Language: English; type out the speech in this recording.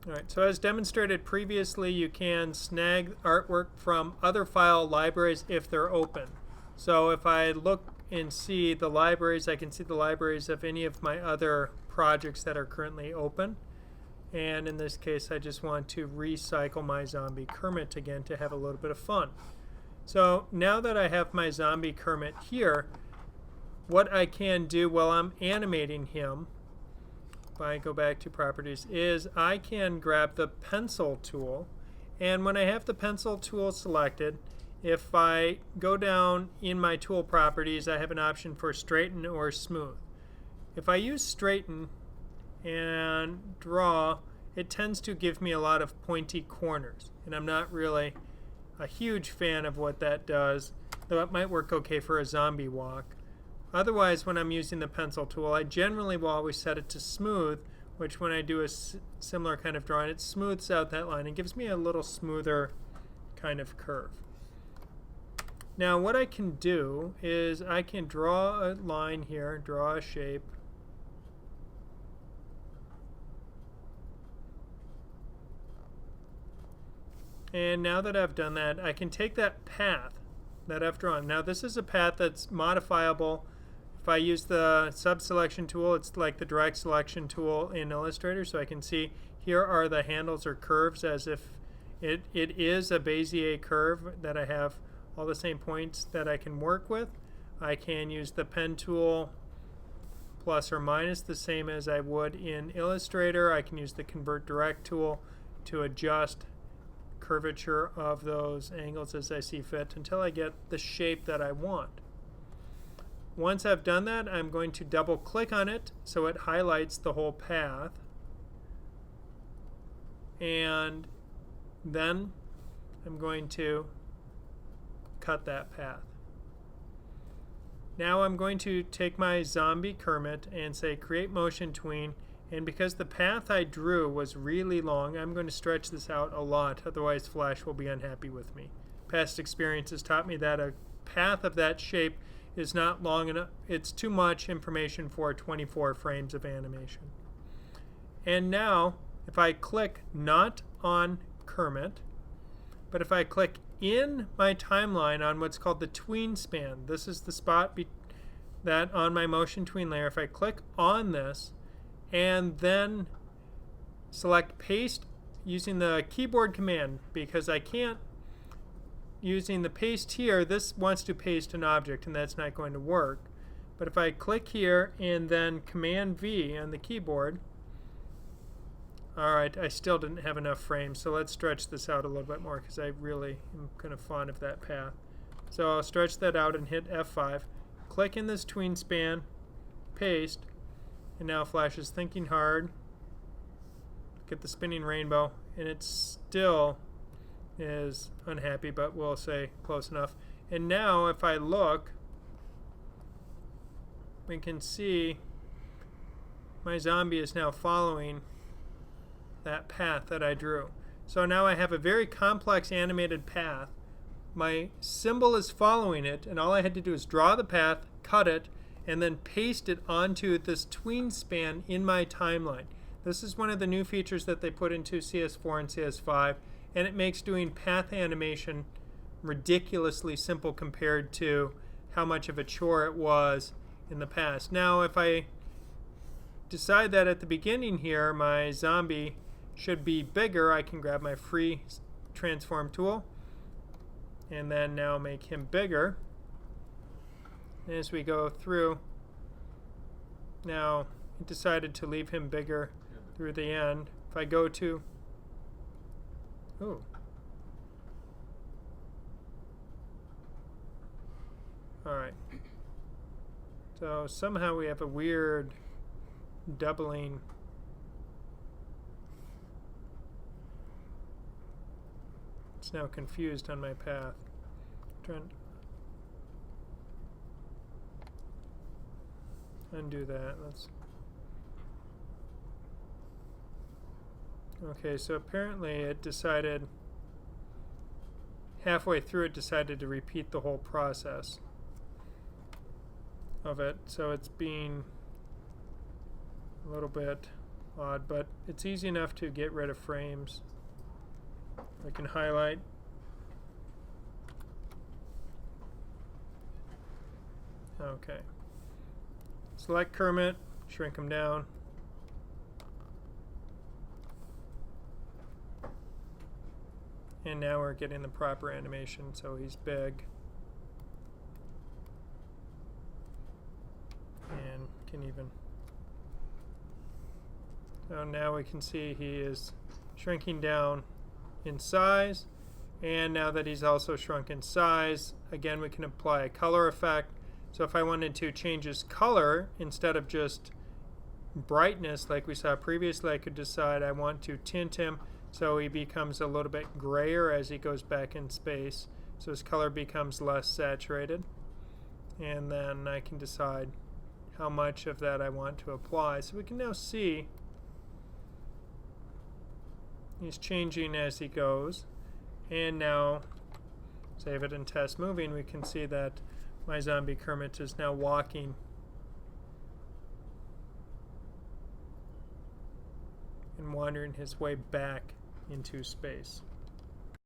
Alright, so as demonstrated previously, you can snag artwork from other file libraries if they're open. So if I look and see the libraries, I can see the libraries of any of my other projects that are currently open. And in this case, I just want to recycle my zombie Kermit again to have a little bit of fun. So now that I have my zombie Kermit here, what I can do while I'm animating him, if I go back to properties, is I can grab the pencil tool, and when I have the pencil tool selected, if I go down in my tool properties, I have an option for straighten or smooth. If I use straighten and draw, it tends to give me a lot of pointy corners, and I'm not really a huge fan of what that does, though it might work okay for a zombie walk. Otherwise, when I'm using the pencil tool, I generally will always set it to smooth, which when I do a similar kind of drawing, it smooths out that line and gives me a little smoother kind of curve. Now what I can do is I can draw a line here, draw a shape. And now that I've done that, I can take that path that I've drawn. Now this is a path that's modifiable. If I use the sub-selection tool, it's like the direct selection tool in Illustrator, so I can see here are the handles or curves as if it is a Bezier curve that I have all the same points that I can work with. I can use the pen tool plus or minus the same as I would in Illustrator. I can use the convert direct tool to adjust curvature of those angles as I see fit until I get the shape that I want. Once I've done that, I'm going to double click on it so it highlights the whole path, and then I'm going to cut that path. Now I'm going to take my zombie Kermit and say create motion tween, and because the path I drew was really long, I'm going to stretch this out a lot, otherwise Flash will be unhappy with me. Past experience has taught me that a path of that shape is not long enough. It's too much information for 24 frames of animation. And now if I click not on Kermit, but if I click in my timeline on what's called the tween span, this is the spot that on my motion tween layer, if I click on this and then select paste using the keyboard command, because I can't using the paste here, this wants to paste an object and that's not going to work. But if I click here and then Command V on the keyboard, alright, I still didn't have enough frames, so let's stretch this out a little bit more because I really am kind of fond of that path. So I'll stretch that out and hit F5, click in this tween span, paste, and now Flash is thinking hard. Look at the spinning rainbow, and it still is unhappy, but we'll say close enough. And now if I look, we can see my zombie is now following that path that I drew. So now I have a very complex animated path. My symbol is following it, and all I had to do is draw the path, cut it, and then paste it onto this tween span in my timeline. This is one of the new features that they put into CS4 and CS5, and it makes doing path animation ridiculously simple compared to how much of a chore it was in the past. Now if I decide that at the beginning here my zombie should be bigger, I can grab my free transform tool and then now make him bigger. And as we go through, now it decided to leave him bigger through the end. If I go to alright. So somehow we have a weird doubling. It's now confused on my path. Trying to undo that. Okay, so apparently it decided halfway through it decided to repeat the whole process of it, so it's being a little bit odd, but it's easy enough to get rid of frames. I can highlight. Okay. Select Kermit, shrink him down. And now we're getting the proper animation, so he's big. And can even... So now we can see he is shrinking down in size. And now that he's also shrunk in size, again we can apply a color effect. So if I wanted to change his color, instead of just brightness like we saw previously, I could decide I want to tint him so he becomes a little bit grayer as he goes back in space. So his color becomes less saturated. And then I can decide how much of that I want to apply. So we can now see he's changing as he goes. And now, save it and test moving, we can see that my zombie Kermit is now walking and wandering his way back into space.